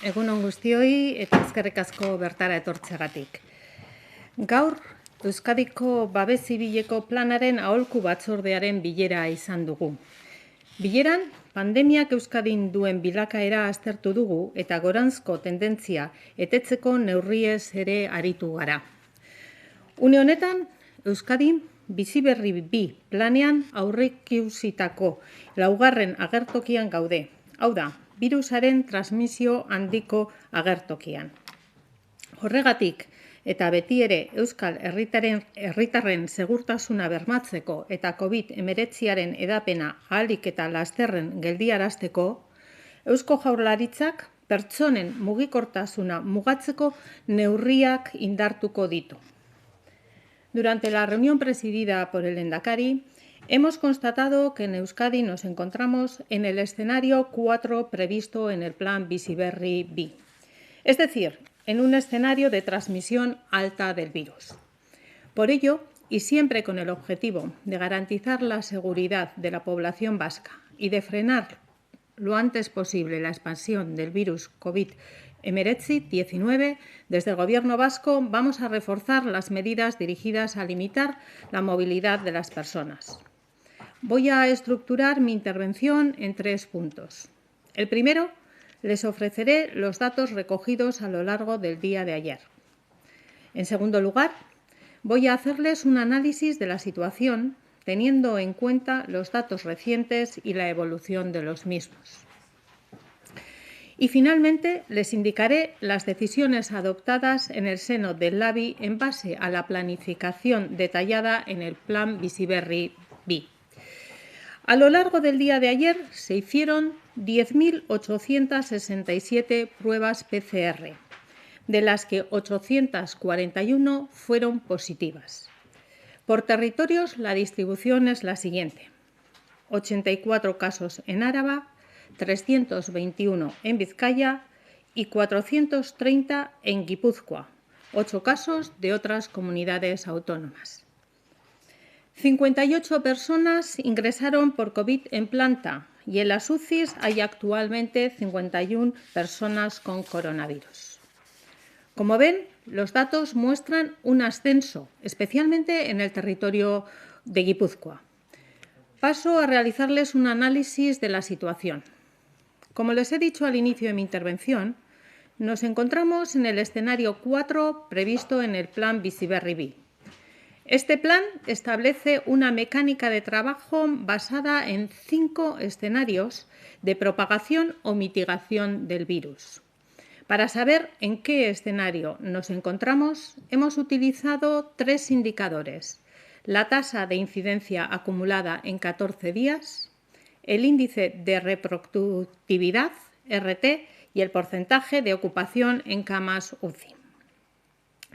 Egun on guztioi eta eskerrik asko bertara etortzeagatik. Gaur, Euskadiko Babes Zibileko Planaren aholku batzordearen bilera izan dugu. Bileran, pandemiak Euskadin duen bilakaera aztertu dugu eta goranzko tendentzia etetzeko neurriez ere aritu gara. Une honetan, Euskadin Bizi Berri 2 planean aurreikusitako laugarren agertokian gaude. Hau da, birusaren transmisio handiko agertokian. Horregatik, eta beti ere Euskal herritarren segurtasuna bermatzeko eta COVID-19aren edapena ahalik eta lasterren geldiarazteko, Eusko Jaurlaritzak pertsonen mugikortasuna mugatzeko neurriak indartuko ditu. Durante la reunión presidida por el Lehendakari, hemos constatado que en Euskadi nos encontramos en el escenario 4 previsto en el Plan Bizi Berri 2, es decir, en un escenario de transmisión alta del virus. Por ello, y siempre con el objetivo de garantizar la seguridad de la población vasca y de frenar lo antes posible la expansión del virus COVID-19, desde el Gobierno vasco vamos a reforzar las medidas dirigidas a limitar la movilidad de las personas. Voy a estructurar mi intervención en 3 puntos. El primero, les ofreceré los datos recogidos a lo largo del día de ayer. En segundo lugar, voy a hacerles un análisis de la situación teniendo en cuenta los datos recientes y la evolución de los mismos. Y finalmente, les indicaré las decisiones adoptadas en el seno del LABI en base a la planificación detallada en el Plan Bizi Berri 2. A lo largo del día de ayer se hicieron 10.867 pruebas PCR, de las que 841 fueron positivas. Por territorios, la distribución es la siguiente: 84 casos en Áraba, 321 en Vizcaya y 430 en Guipúzcoa, 8 casos de otras comunidades autónomas. 58 personas ingresaron por COVID en planta y en las UCIs hay actualmente 51 personas con coronavirus. Como ven, los datos muestran un ascenso, especialmente en el territorio de Guipúzcoa. Paso a realizarles un análisis de la situación. Como les he dicho al inicio de mi intervención, nos encontramos en el escenario 4 previsto en el Plan Bizi Berri 2. Este plan establece una mecánica de trabajo basada en 5 escenarios de propagación o mitigación del virus. Para saber en qué escenario nos encontramos, hemos utilizado 3 indicadores: la tasa de incidencia acumulada en 14 días, el índice de reproductividad, RT, y el porcentaje de ocupación en camas UCI.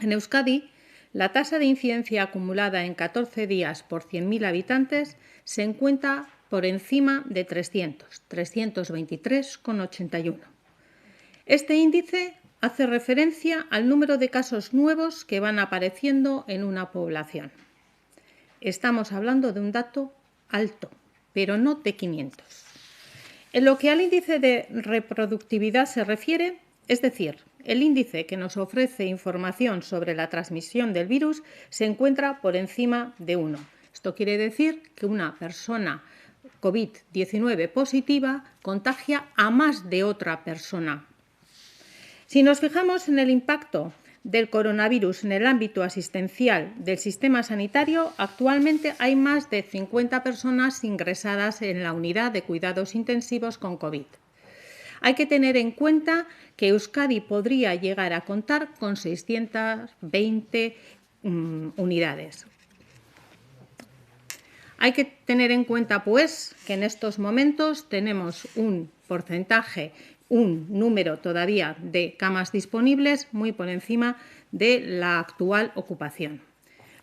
En Euskadi, la tasa de incidencia acumulada en 14 días por 100.000 habitantes se encuentra por encima de 323,81. Este índice hace referencia al número de casos nuevos que van apareciendo en una población. Estamos hablando de un dato alto, pero no de 500. En lo que al índice de reproductividad se refiere, es decir, el índice que nos ofrece información sobre la transmisión del virus, se encuentra por encima de 1. Esto quiere decir que una persona COVID-19 positiva contagia a más de otra persona. Si nos fijamos en el impacto del coronavirus en el ámbito asistencial del sistema sanitario, actualmente hay más de 50 personas ingresadas en la unidad de cuidados intensivos con COVID. Hay que tener en cuenta que Euskadi podría llegar a contar con 620 unidades. Hay que tener en cuenta, pues, que en estos momentos tenemos un número todavía de camas disponibles muy por encima de la actual ocupación.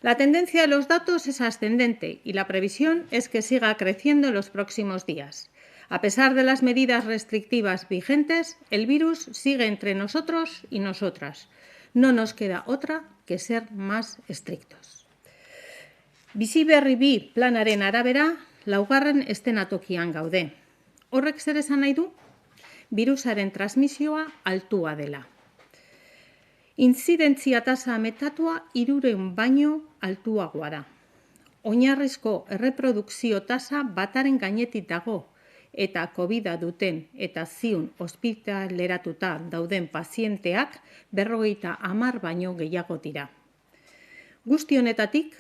La tendencia de los datos es ascendente y la previsión es que siga creciendo en los próximos días. A pesar de las medidas restrictivas vigentes, el virus sigue entre nosotros y nosotras. No nos queda otra que ser más estrictos. Bizi Berri 2 planaren arabera, laugarren eszenatokian gaude. Horrek zer esan nahi du? birusaren transmisioa altua dela. Intzidentzia tasa metatua 300 baino altuagoa da. Oinarrizko erreprodukzio tasa bataren gainetik dago, eta COVID-a duten eta ziun ospitaleratuta dauden pazienteak 50 baino gehiago dira. Guzti honetatik,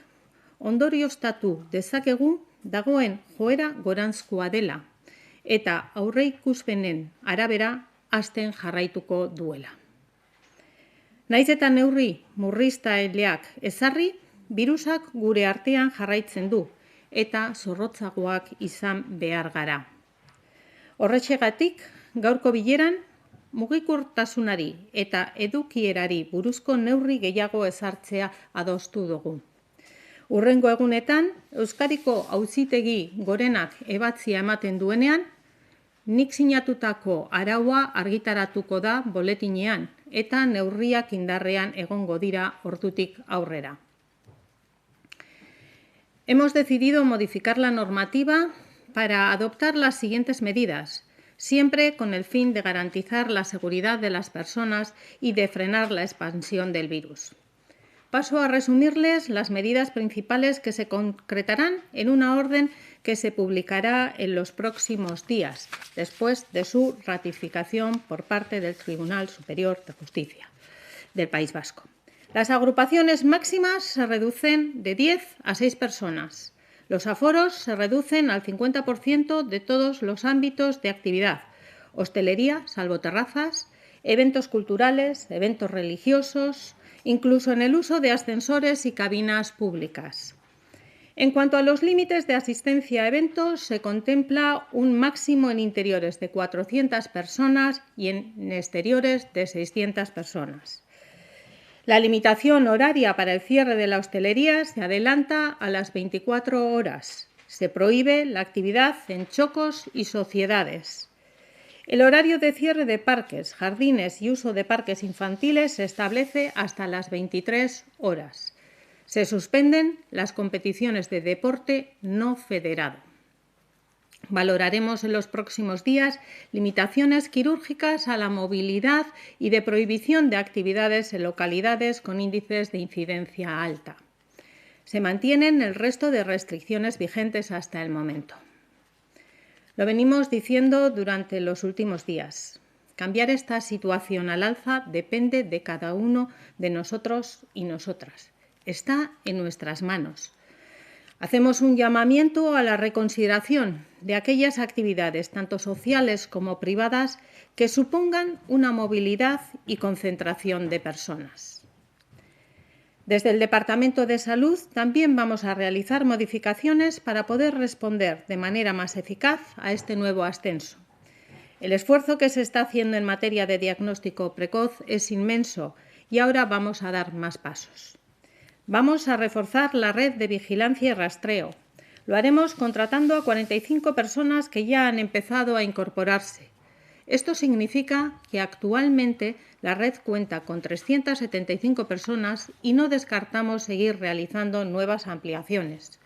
ondorioztatu dezakegu dagoen joera goranzkoa dela, eta aurreikuspenen arabera hazten jarraituko duela. Naiz eta neurri murriztaileak ezarri, birusak gure artean jarraitzen du eta zorrotzagoak izan behar gara. Horrexegatik, gaurko bileran, mugikortasunari eta edukierari buruzko neurri gehiago ezartzea adostu dugu. Hurrengo egunetan, Euskadiko Auzitegi Gorenak ebatzia ematen duenean, nik sinatutako araua argitaratuko da boletinean eta neurriak indarrean egongo dira ordutik aurrera. Hemos decidido modificar la normativa para adoptar las siguientes medidas, siempre con el fin de garantizar la seguridad de las personas y de frenar la expansión del virus. Paso a resumirles las medidas principales que se concretarán en una orden que se publicará en los próximos días, después de su ratificación por parte del Tribunal Superior de Justicia del País Vasco. Las agrupaciones máximas se reducen de 10 a 6 personas. Los aforos se reducen al 50% de todos los ámbitos de actividad: hostelería, salvo terrazas, eventos culturales, eventos religiosos, incluso en el uso de ascensores y cabinas públicas. En cuanto a los límites de asistencia a eventos, se contempla un máximo en interiores de 400 personas y en exteriores de 600 personas. La limitación horaria para el cierre de la hostelería se adelanta a las 24 horas. Se prohíbe la actividad en chocos y sociedades. El horario de cierre de parques, jardines y uso de parques infantiles se establece hasta las 23 horas. Se suspenden las competiciones de deporte no federado. Valoraremos en los próximos días limitaciones quirúrgicas a la movilidad y de prohibición de actividades en localidades con índices de incidencia alta. Se mantienen el resto de restricciones vigentes hasta el momento. Lo venimos diciendo durante los últimos días. Cambiar esta situación al alza depende de cada uno de nosotros y nosotras. Está en nuestras manos. Hacemos un llamamiento a la reconsideración de aquellas actividades, tanto sociales como privadas, que supongan una movilidad y concentración de personas. Desde el Departamento de Salud también vamos a realizar modificaciones para poder responder de manera más eficaz a este nuevo ascenso. El esfuerzo que se está haciendo en materia de diagnóstico precoz es inmenso y ahora vamos a dar más pasos. Vamos a reforzar la red de vigilancia y rastreo. Lo haremos contratando a 45 personas que ya han empezado a incorporarse. Esto significa que actualmente la red cuenta con 375 personas y no descartamos seguir realizando nuevas ampliaciones.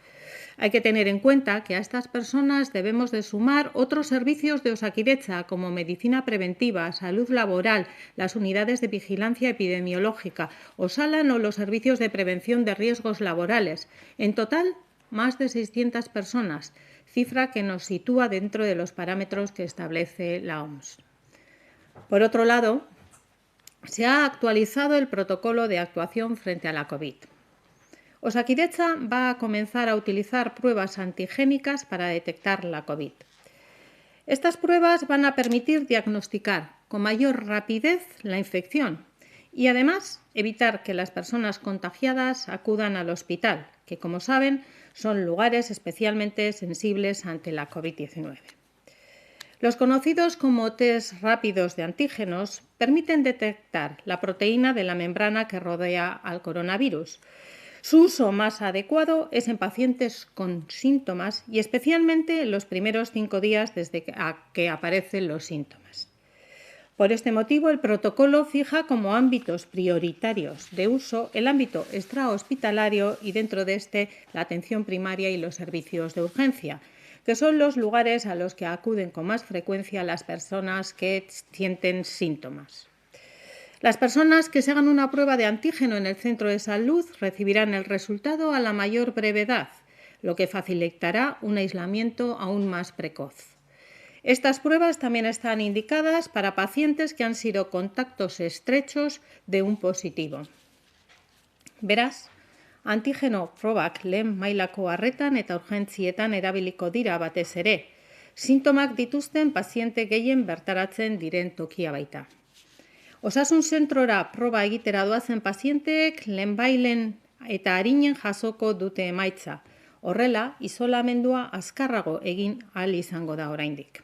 Hay que tener en cuenta que a estas personas debemos de sumar otros servicios de Osakidetza como medicina preventiva, salud laboral, las unidades de vigilancia epidemiológica, Osalan o los servicios de prevención de riesgos laborales. En total, más de 600 personas, cifra que nos sitúa dentro de los parámetros que establece la OMS. Por otro lado, se ha actualizado el protocolo de actuación frente a la COVID. Osakidetza va a comenzar a utilizar pruebas antigénicas para detectar la COVID. Estas pruebas van a permitir diagnosticar con mayor rapidez la infección y además evitar que las personas contagiadas acudan al hospital, que como saben son lugares especialmente sensibles ante la COVID-19. Los conocidos como test rápidos de antígenos permiten detectar la proteína de la membrana que rodea al coronavirus. Su uso más adecuado es en pacientes con síntomas y especialmente en los primeros 5 días desde que aparecen los síntomas. Por este motivo, el protocolo fija como ámbitos prioritarios de uso el ámbito extrahospitalario y dentro de este la atención primaria y los servicios de urgencia. que son los lugares a los que acuden con más frecuencia las personas que sienten síntomas. Las personas que se hagan una prueba de antígeno en el centro de salud recibirán el resultado a la mayor brevedad, lo que facilitará un aislamiento aún más precoz. Estas pruebas también están indicadas para pacientes que han sido contactos estrechos de un positivo. Beraz, antigeno probak lehen mailako arretan eta urgentzietan erabiliko dira batez ere, sintomak dituzten paziente gehien bertaratzen diren tokia baita. Osasun zentrora proba egitera doazen pazienteek lehenbailen eta arinen jasoko dute emaitza. Horrela, isolamendua azkarrago egin ahal izango da oraindik.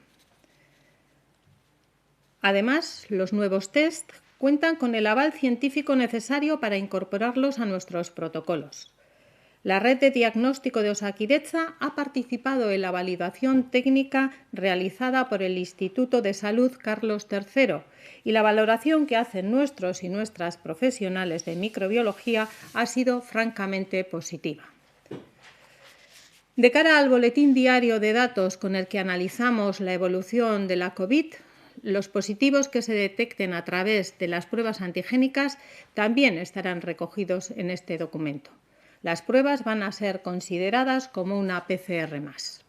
Además, los nuevos test cuentan con el aval científico necesario para incorporarlos a nuestros protocolos. La red de diagnóstico de Osakidetza ha participado en la validación técnica realizada por el Instituto de Salud Carlos III y la valoración que hacen nuestros y nuestras profesionales de microbiología ha sido francamente positiva. De cara al boletín diario de datos con el que analizamos la evolución de la COVID, los positivos que se detecten a través de las pruebas antigénicas también estarán recogidos en este documento. Las pruebas van a ser consideradas como una PCR más.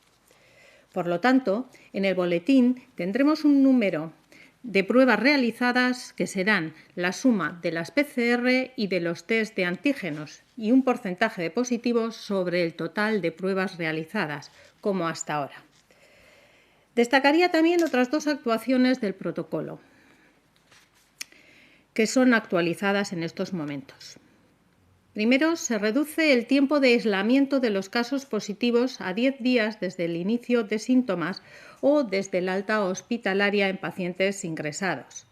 Por lo tanto, en el boletín tendremos un número de pruebas realizadas que serán la suma de las PCR y de los test de antígenos y un porcentaje de positivos sobre el total de pruebas realizadas, como hasta ahora. Destacaría también otras dos actuaciones del protocolo, que son actualizadas en estos momentos. Primero, se reduce el tiempo de aislamiento de los casos positivos a 10 días desde el inicio de síntomas o desde el alta hospitalaria en pacientes ingresados.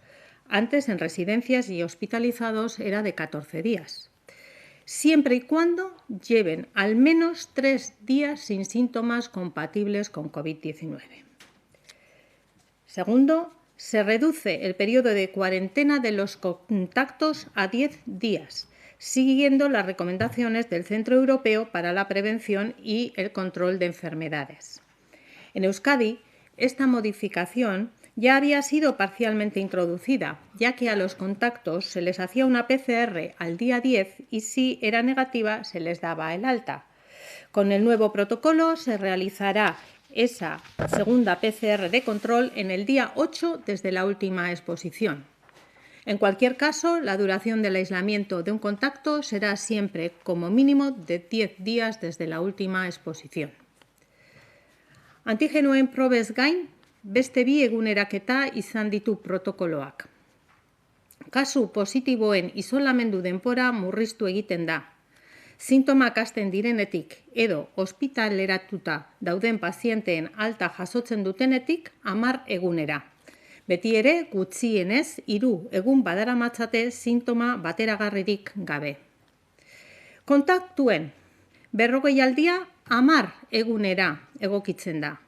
Antes, en residencias y hospitalizados era de 14 días. Siempre y cuando lleven al menos 3 días sin síntomas compatibles con COVID-19. Segundo, se reduce el periodo de cuarentena de los contactos a 10 días, siguiendo las recomendaciones del Centro Europeo para la Prevención y el Control de Enfermedades. En Euskadi, esta modificación ya había sido parcialmente introducida, ya que a los contactos se les hacía una PCR al día 10 y si era negativa se les daba el alta. Con el nuevo protocolo se realizará esa segunda PCR de control en el día 8 desde la última exposición. En cualquier caso, la duración del aislamiento de un contacto será siempre como mínimo de 10 días desde la última exposición. Antigenoen probez gain, beste bi eguneraketa izan ditu protokoloak. Kasu positiboen isolamendu denbora murriztu egiten da. Sintomak hasten direnetik edo ospitaleratuta dauden pazienteen alta jasotzen dutenetik 10 egunera. Beti ere, gutxienez 3 egun badaramatzate sintoma bateragarririk gabe. Kontaktuen 40 aldia 10 egunera egokitzen da.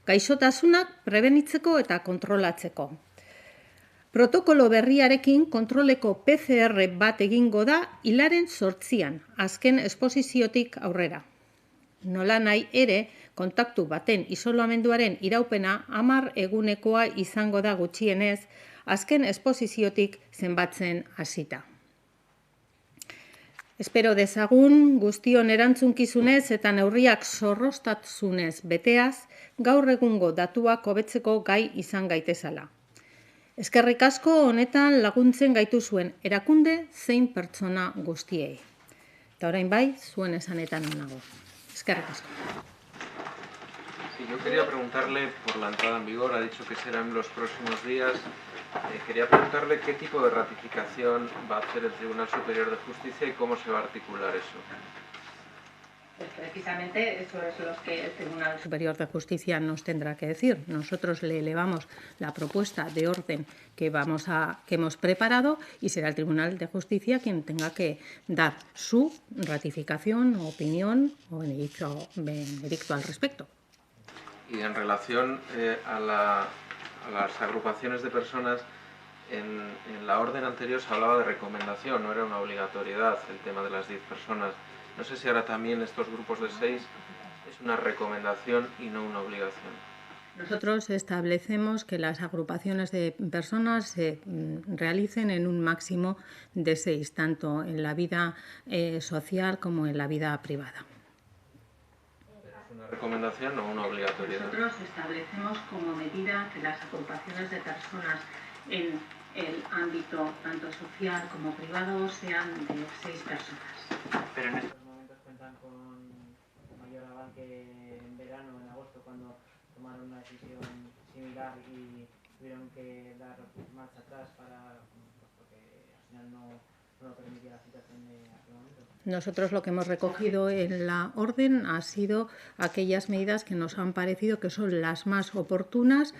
Gaixotasunak prebenitzeko eta kontrolatzeko. Protokolo berriarekin kontroleko PCR bat egingo da hilaren 8an, azken esposiziotik aurrera. Nola nahi ere, kontaktu baten isolamenduaren iraupena 10 egunekoa izango da gutxienez, azken esposiziotik zenbatzen hasita. Espero dezagun guztion erantzunkizunez eta neurriak zorroztasunez beteaz, gaur egungo datuak hobetzeko gai izan gaitezala. Eskerrik asko honetan laguntzen gaituzuen erakunde zein pertsona guztiei. Eta orain bai, zuen esanetan nago. Eskerrik asko. Sí, yo quería preguntarle por la entrada en vigor, ha dicho que será en los próximos días. Quería preguntarle qué tipo de ratificación va a hacer el Tribunal Superior de Justicia y cómo se va a articular eso. Pues precisamente eso es lo que el Tribunal Superior de Justicia nos tendrá que decir. Nosotros le elevamos la propuesta de orden que hemos preparado y será el Tribunal de Justicia quien tenga que dar su ratificación, opinión o veredicto al respecto. Y en relación a las agrupaciones de personas, en la orden anterior se hablaba de recomendación, no era una obligatoriedad el tema de las 10 personas. No sé si ahora también estos grupos de 6 es una recomendación y no una obligación? Nosotros establecemos que las agrupaciones de personas se realicen en un máximo de 6, tanto en la vida social como en la vida privada. ¿Es una recomendación o una obligatoriedad? Nosotros establecemos como medida que las agrupaciones de personas en el ámbito tanto social como privado sean de 6 personas. Pero en estos momentos cuentan con mayor avance en verano, en agosto, cuando tomaron una decisión similar y tuvieron que dar marcha atrás porque al final no lo permitía la situación de aquel momento. Nosotros lo que hemos recogido en la orden ha sido aquellas medidas que nos han parecido que son las más oportunas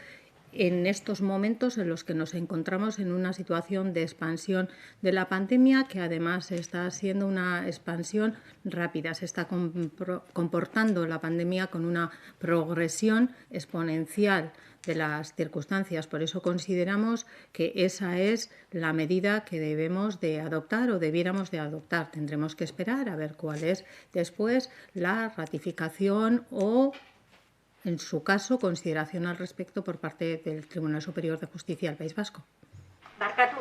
en estos momentos en los que nos encontramos en una situación de expansión de la pandemia, que además está siendo una expansión rápida. Se está comportando la pandemia con una progresión exponencial de las circunstancias. Por eso consideramos que esa es la medida que debemos de adoptar o debiéramos de adoptar. Tendremos que esperar a ver cuál es después la ratificación o, en su caso, consideración al respecto por parte del Tribunal Superior de Justicia del País Vasco. Barkatu,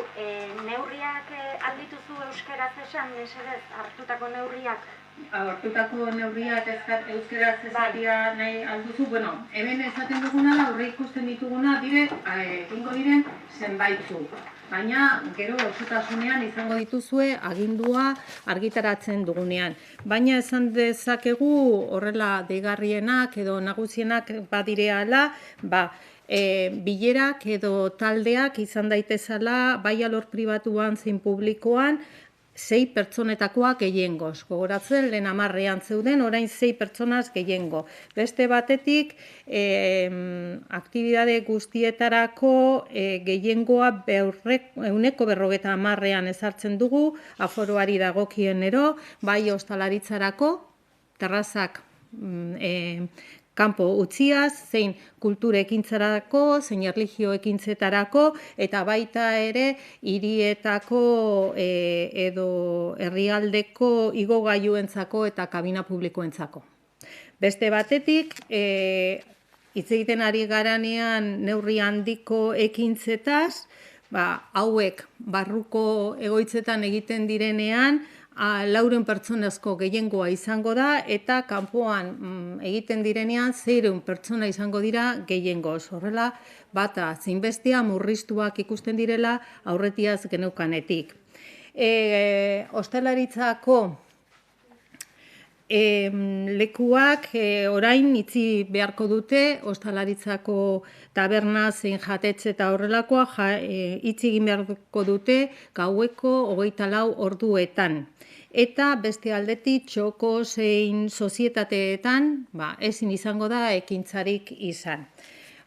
neurriak aldituzu euskaraz esan, mesedez, hartutako neurriak? Hartutako neurriak euskaraz esatia nahi alduzu, bueno, hemen esaten duguna da, aurre ikusten dituguna, egingo diren zenbaitzu. Baina, gero osotasunean izango dituzue agindua argitaratzen dugunean. Baina esan dezakegu horrela deigarrienak edo nagusienak badireala, bilerak edo taldeak izan daitezala bai alor pribatuan zein publikoan 6 pertsonetakoak gehiengoz. Gogoratzen, lehen 10ean zeuden, orain 6 pertsonaz gehiengo. Beste batetik, aktibidade guztietarako gehiengoa 150ean ezartzen dugu, aforoari dagokienero, bai ostalaritzarako, terrazak kanpo utziaz, zein kultura ekintzarako, zein erlijio ekintzetarako, eta baita ere hirietako edo herrialdeko igogailuentzako eta kabina publikoentzako. Beste batetik, hitz egiten ari garanean neurri handiko ekintzetaz, hauek barruko egoitzetan egiten direnean, 400 pertsonazko gehiengoa izango da, eta kanpoan egiten direnean 600 pertsona izango dira gehiengoz. Horrela, bata zinbestea murriztuak ikusten direla aurretiaz geneukanetik. Ostalaritzako lekuak orain itzi beharko dute, ostalaritzako taberna zein jatetxe eta horrelakoa itzi egin beharko dute gaueko 24 orduetan. Eta beste aldetik txoko zein sozietateetan ezin izango da ekintzarik izan.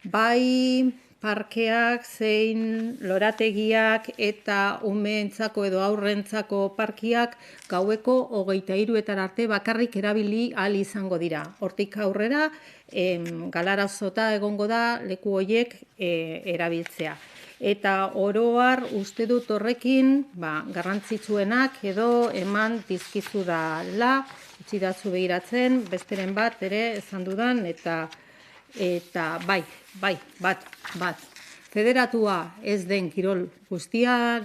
Bai parkeak zein lorategiak eta umeentzako edo aurrentzako parkiak gaueko 23 arte bakarrik erabili ahal izango dira. Hortik aurrera galarazota egongo da leku horiek erabiltzea. Eta oroar uste dut horrekin garrantzitsuenak edo eman dizkizu dela, utzidazu behiratzen, besteren bat ere esan dudan, eta bat. Federatua ez den kirol guztia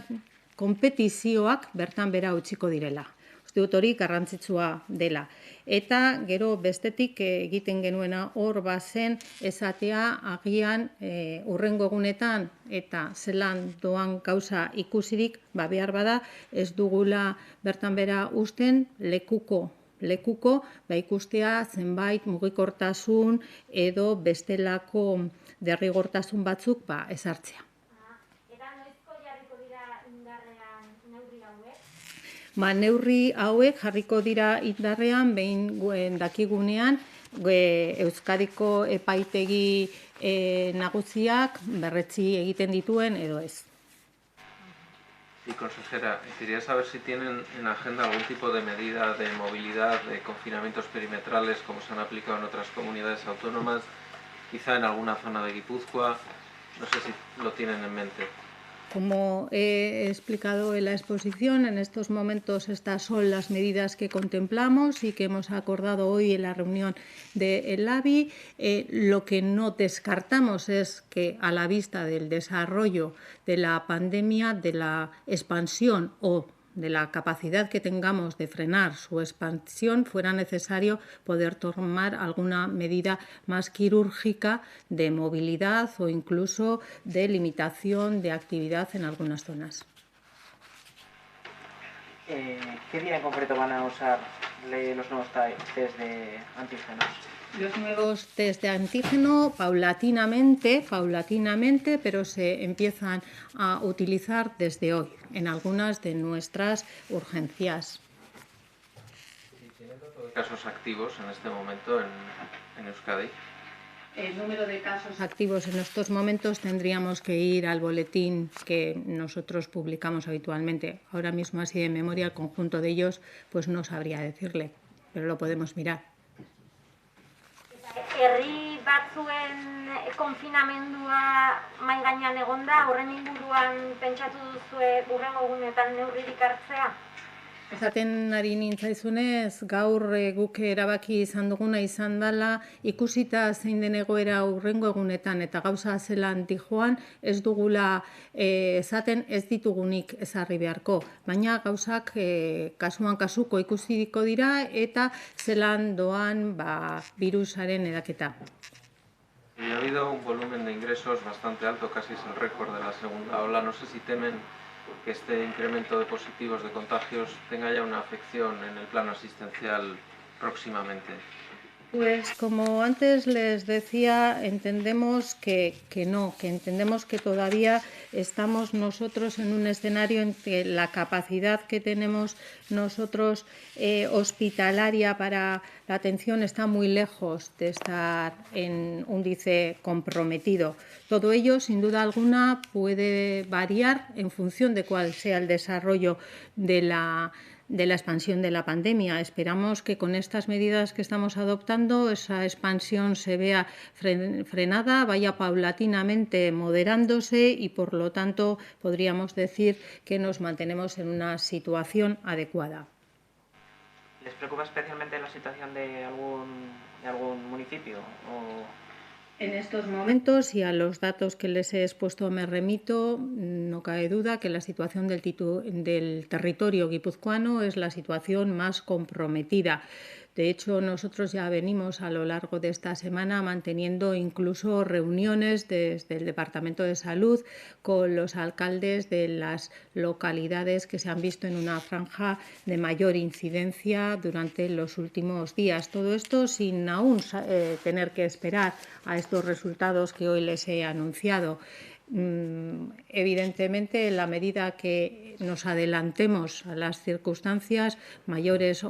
konpetizioak bertan bera utziko direla. Uste dut hori garrantzitsua dela. Eta gero bestetik egiten genuena hor bazen esatea agian hurrengo egunetan eta zelan doan gauza ikusirik behar bada ez dugula bertan bera usten lekuko ikustea zenbait mugikortasun edo bestelako derrigortasun batzuk ezartzea. Eta noizko jarriko dira indarrean neurri hauek? Neurri hauek jarriko dira indarrean behin dakigunean Euskadiko epaitegi nagusiak berretsi egiten dituen edo ez. Y consejera, quería saber si tienen en agenda algún tipo de medida de movilidad, de confinamientos perimetrales, como se han aplicado en otras comunidades autónomas, quizá en alguna zona de Guipúzcoa, no sé si lo tienen en mente. Como he explicado en la exposición, en estos momentos estas son las medidas que contemplamos y que hemos acordado hoy en la reunión del LABI. Lo que no descartamos es que, a la vista del desarrollo de la pandemia, de la expansión o de la capacidad que tengamos de frenar su expansión, fuera necesario poder tomar alguna medida más quirúrgica de movilidad o incluso de limitación de actividad en algunas zonas. ¿Qué día en concreto van a usar los nuevos test de antígenos? Los nuevos test de antígeno paulatinamente, pero se empiezan a utilizar desde hoy en algunas de nuestras urgencias. ¿Tienen datos de casos activos en este momento en Euskadi? El número de casos activos en estos momentos tendríamos que ir al boletín que nosotros publicamos habitualmente. Ahora mismo, así de memoria, el conjunto de ellos, pues no sabría decirle, pero lo podemos mirar. Herri batzuen konfinamendua mahai gainean egonda, horren inguruan pentsatu duzue hurrengo egunetan neurririk hartzea? Esaten ari nintzaizunez, gaur guk erabaki izan duguna izan dela, ikusita zein den egoera hurrengo egunetan eta gauza zelan dijoan, ez dugula esaten ez ditugunik ezarri beharko. Baina gauzak kasuan kasuko ikusiko dira eta zelan doan virusaren edaketa. Ha habido un volumen de ingresos bastante alto, casi es el récord de la segunda ola. No sé si temen que este incremento de positivos de contagios tenga ya una afección en el plano asistencial próximamente. Pues como antes les decía, entendemos que no, que entendemos que todavía estamos nosotros en un escenario en que la capacidad que tenemos nosotros hospitalaria para la atención está muy lejos de estar en un índice comprometido. Todo ello, sin duda alguna, puede variar en función de cuál sea el desarrollo de la expansión de la pandemia. Esperamos que con estas medidas que estamos adoptando esa expansión se vea frenada, vaya paulatinamente moderándose y, por lo tanto, podríamos decir que nos mantenemos en una situación adecuada. ¿Les preocupa especialmente la situación de algún municipio? En estos momentos, y a los datos que les he expuesto me remito, no cabe duda que la situación del territorio guipuzcoano es la situación más comprometida. De hecho, nosotros ya venimos a lo largo de esta semana manteniendo incluso reuniones desde el Departamento de Salud con los alcaldes de las localidades que se han visto en una franja de mayor incidencia durante los últimos días. Todo esto sin aún tener que esperar a estos resultados que hoy les he anunciado. Evidentemente, en la medida que nos adelantemos a las circunstancias, mayores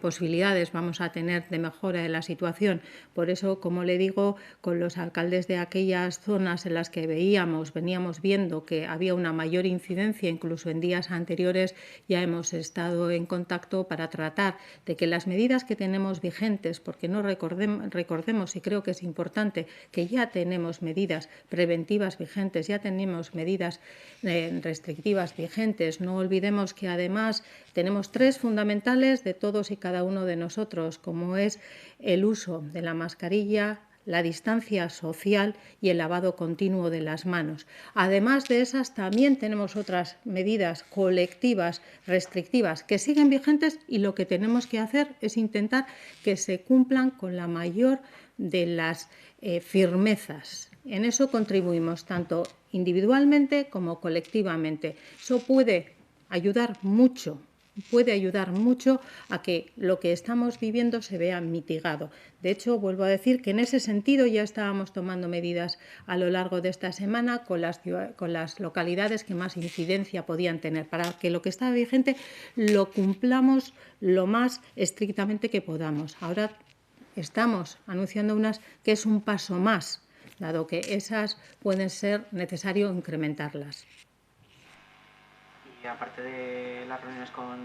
posibilidades vamos a tener de mejora de la situación. Por eso, como le digo, con los alcaldes de aquellas zonas en las que veníamos viendo que había una mayor incidencia, incluso en días anteriores, ya hemos estado en contacto para tratar de que las medidas que tenemos vigentes, porque no recordemos, y creo que es importante, que ya tenemos medidas preventivas vigentes, ya tenemos medidas restrictivas vigentes. No olvidemos que además tenemos 3 fundamentales de todos y cada uno de nosotros, como es el uso de la mascarilla, la distancia social y el lavado continuo de las manos. Además de esas, también tenemos otras medidas colectivas restrictivas que siguen vigentes y lo que tenemos que hacer es intentar que se cumplan con la mayor de las firmezas. En eso contribuimos tanto individualmente como colectivamente. Eso puede ayudar mucho a que lo que estamos viviendo se vea mitigado. De hecho, vuelvo a decir que en ese sentido ya estábamos tomando medidas a lo largo de esta semana con las localidades que más incidencia podían tener, para que lo que está vigente lo cumplamos lo más estrictamente que podamos. Ahora estamos anunciando unas que es un paso más, dado que esas pueden ser necesario incrementarlas. y aparte de las reuniones con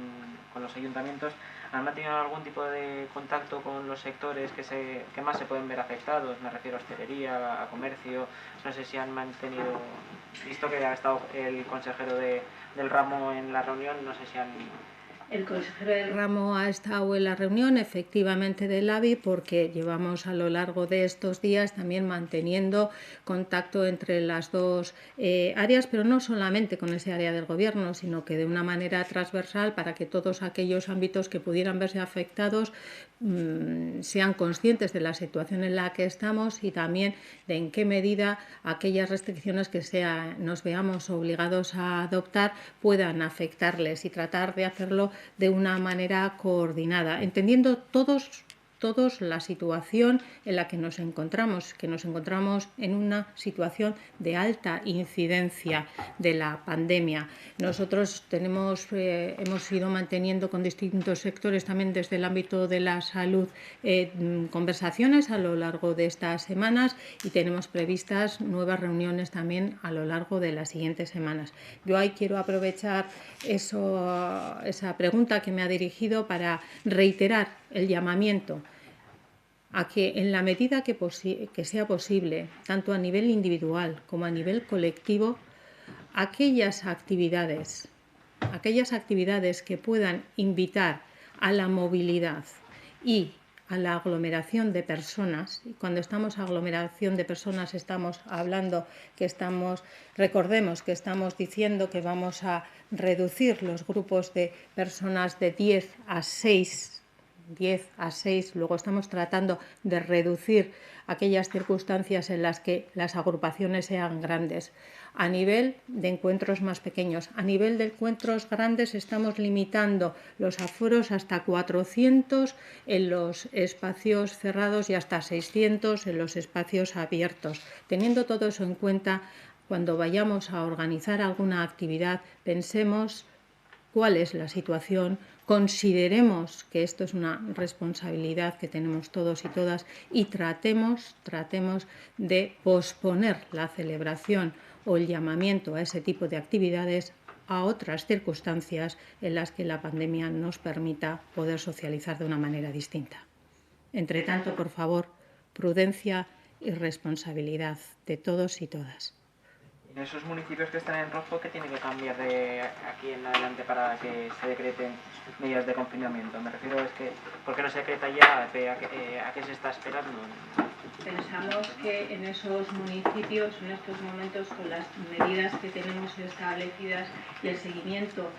los ayuntamientos, ¿han mantenido algún tipo de contacto con los sectores que más se pueden ver afectados? Me refiero a hostelería, a comercio. No sé si han mantenido, visto que ha estado el consejero del ramo en la reunión, no sé si han... El consejero del ramo ha estado en la reunión, efectivamente, del ABI, porque llevamos a lo largo de estos días también manteniendo contacto entre las dos áreas, pero no solamente con ese área del Gobierno, sino que de una manera transversal para que todos aquellos ámbitos que pudieran verse afectados sean conscientes de la situación en la que estamos y también de en qué medida aquellas restricciones que nos veamos obligados a adoptar puedan afectarles y tratar de hacerlo de una manera coordinada, entendiendo todos la situación en la que nos encontramos en una situación de alta incidencia de la pandemia. Nosotros hemos ido manteniendo con distintos sectores, también desde el ámbito de la salud, conversaciones a lo largo de estas semanas y tenemos previstas nuevas reuniones también a lo largo de las siguientes semanas. Yo ahí quiero aprovechar esa pregunta que me ha dirigido para reiterar el llamamiento a que en la medida que sea posible, tanto a nivel individual como a nivel colectivo, aquellas actividades que puedan invitar a la movilidad y a la aglomeración de personas, y cuando estamos aglomeración de personas estamos hablando recordemos que estamos diciendo que vamos a reducir los grupos de personas de 10 a 6, luego estamos tratando de reducir aquellas circunstancias en las que las agrupaciones sean grandes. A nivel de encuentros más pequeños, a nivel de encuentros grandes estamos limitando los aforos hasta 400 en los espacios cerrados y hasta 600 en los espacios abiertos. Teniendo todo eso en cuenta, cuando vayamos a organizar alguna actividad, pensemos cuál es la situación, consideremos que esto es una responsabilidad que tenemos todos y todas y tratemos de posponer la celebración o el llamamiento a ese tipo de actividades a otras circunstancias en las que la pandemia nos permita poder socializar de una manera distinta. Entre tanto, por favor, prudencia y responsabilidad de todos y todas. En esos municipios que están en rojo, ¿qué tiene que cambiar de aquí en adelante para que se decreten medidas de confinamiento? Me refiero es que, ¿por qué no se decreta ya? ¿A qué se está esperando? Pensamos que en esos municipios, en estos momentos, con las medidas que tenemos establecidas y el seguimiento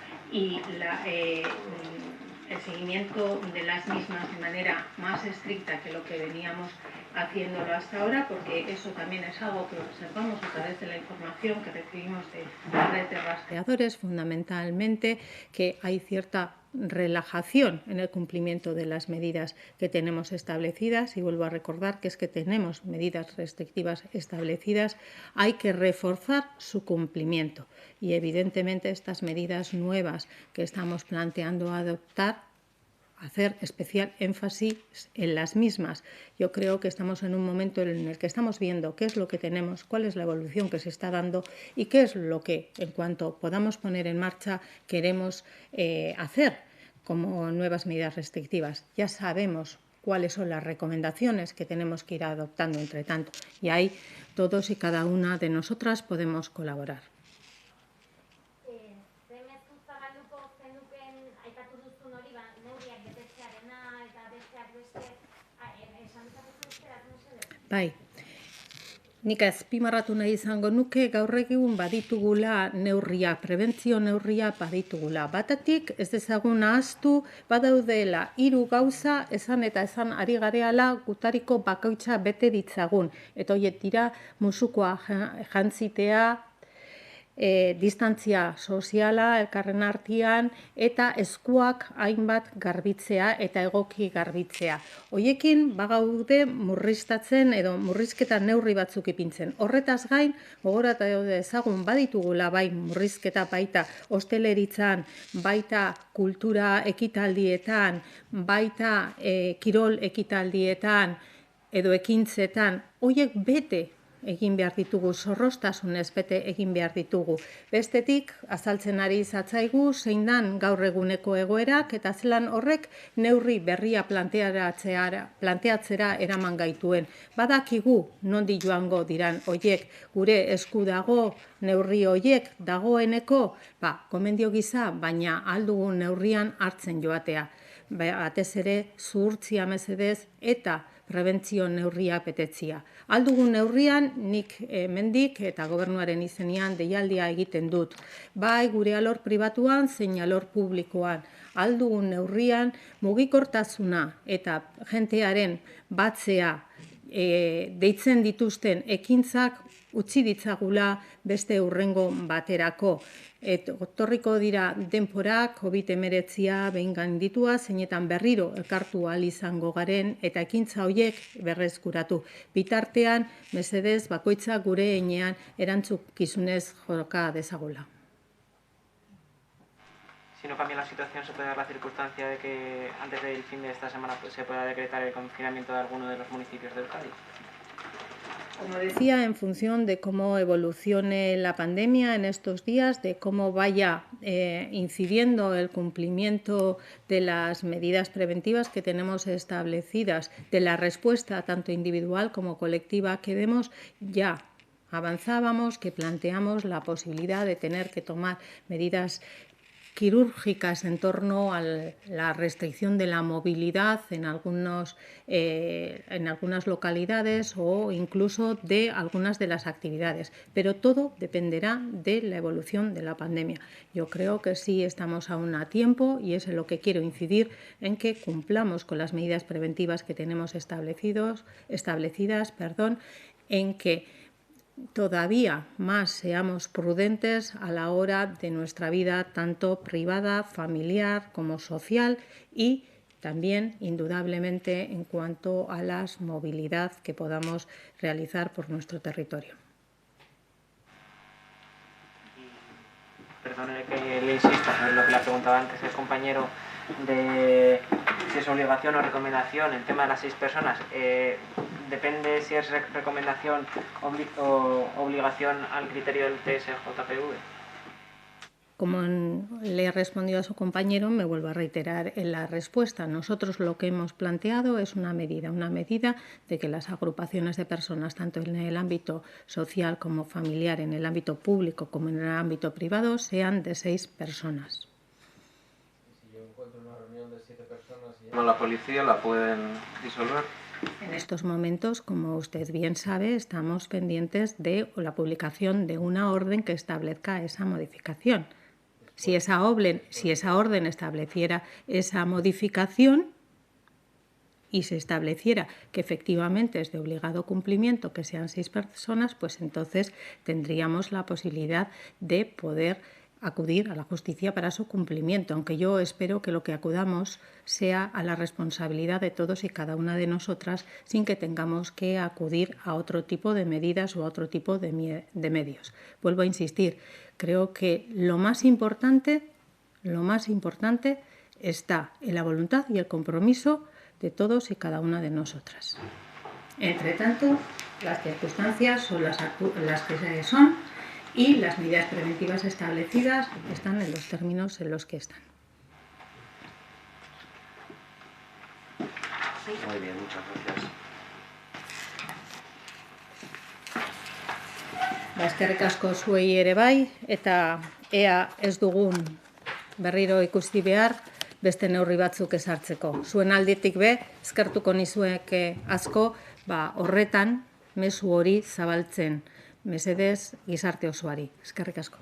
el seguimiento de las mismas de manera más estricta que lo que veníamos haciéndolo hasta ahora, porque eso también es algo que observamos a través de la información que recibimos de la red de rastreadores, fundamentalmente, que hay cierta relajación en el cumplimiento de las medidas que tenemos establecidas, y vuelvo a recordar que es que tenemos medidas restrictivas establecidas, hay que reforzar su cumplimiento y evidentemente estas medidas nuevas que estamos planteando adoptar, hacer especial énfasis en las mismas. Yo creo que estamos en un momento en el que estamos viendo qué es lo que tenemos, cuál es la evolución que se está dando y qué es lo que, en cuanto podamos poner en marcha, queremos hacer como nuevas medidas restrictivas. Ya sabemos cuáles son las recomendaciones que tenemos que ir adoptando entre tanto y ahí todos y cada una de nosotras podemos colaborar. Bai, nik azpimarratu nahi izango nuke gaur egun baditugula neurriak, prebentzio neurriak baditugula. Batetik ez dezagun ahaztu badaudela 3 gauza esan eta esan ari gareala gutariko bakoitza bete ditzagun. Eta horiek dira musukoa jantzitea, distantzia soziala elkarren artean eta eskuak hainbat garbitzea eta egoki garbitzea. Horiekin bagaude murriztatzen edo murrizketa neurri batzuk ipintzen. Horretaz gain, gogoratu dezagun baditugula bai murrizketa baita hosteleritzan, baita kultura ekitaldietan, baita kirol ekitaldietan edo ekintzetan, horiek bete egin behar ditugu, zorroztasunez bete egin behar ditugu. Bestetik, azaltzen ari zatzaigu, zein dan gaur eguneko egoerak, eta zelan horrek neurri berria planteatzera eraman gaituen. Badakigu nondi joango diran hoiek, gure esku dago neurri hoiek dagoeneko, gomendio gisa, baina aldugun neurrian hartzen joatea. Batez ere, zuhurtzia mesedez eta prebentzio neurria betetzia. Aldugun neurrian, nik mendik eta gobernuaren izenean deialdia egiten dut. Bai gure alor pribatuan, zein alor publikoan. Aldugun neurrian, mugikortasuna eta jentearen batzea deitzen dituzten ekintzak utzi ditzagula beste hurrengo baterako. Etorriko dira denporak, COVID-19 behin gainditua, zeinetan berriro elkartu ahal izango garen eta ekintza horiek berreskuratu. Bitartean, mesedez, bakoitza gure heinean erantzukizunez joka dezagula. Si no cambia la situación, ¿se puede dar la circunstancia de que antes del fin de esta semana se pueda decretar el confinamiento de alguno de los municipios de Euskadi? Como decía, en función de cómo evolucione la pandemia en estos días, de cómo vaya incidiendo el cumplimiento de las medidas preventivas que tenemos establecidas, de la respuesta tanto individual como colectiva que demos, ya avanzábamos, que planteamos la posibilidad de tener que tomar medidas quirúrgicas en torno a la restricción de la movilidad en algunas localidades o incluso de algunas de las actividades. Pero todo dependerá de la evolución de la pandemia. Yo creo que sí estamos aún a tiempo y es en lo que quiero incidir, en que cumplamos con las medidas preventivas que tenemos establecidas, en que todavía más seamos prudentes a la hora de nuestra vida, tanto privada, familiar como social, y también, indudablemente, en cuanto a la movilidad que podamos realizar por nuestro territorio. Perdone que le insista en lo que le preguntaba antes el compañero de si es obligación o recomendación el tema de las 6 personas. Depende si es recomendación o obligación al criterio del TSJPV. Como le he respondido a su compañero, me vuelvo a reiterar en la respuesta. Nosotros lo que hemos planteado es una medida de que las agrupaciones de personas, tanto en el ámbito social como familiar, en el ámbito público como en el ámbito privado, sean de 6 personas. Si yo encuentro una reunión de 7 personas y llamo a la policía, ¿la pueden disolver? En estos momentos, como usted bien sabe, estamos pendientes de la publicación de una orden que establezca esa modificación. Si esa orden estableciera esa modificación y se estableciera que efectivamente es de obligado cumplimiento que sean 6 personas, pues entonces tendríamos la posibilidad de poder acudir a la justicia para su cumplimiento, aunque yo espero que lo que acudamos sea a la responsabilidad de todos y cada una de nosotras, sin que tengamos que acudir a otro tipo de medidas o a otro tipo de medios. Vuelvo a insistir, creo que lo más importante está en la voluntad y el compromiso de todos y cada una de nosotras. Entre tanto, las circunstancias son las que son, y las medidas preventivas establecidas están en los términos en los que están. Muy bien, muchas gracias. Eskerrik asko zuei ere bai, eta ea ez dugun berriro ikusi behar beste neurri batzuk ezartzeko. Zuen aldetik eskertuko nizueke asko, horretan mezu hori zabaltzen. Mesedez, gizarte osoari. Eskerrik asko.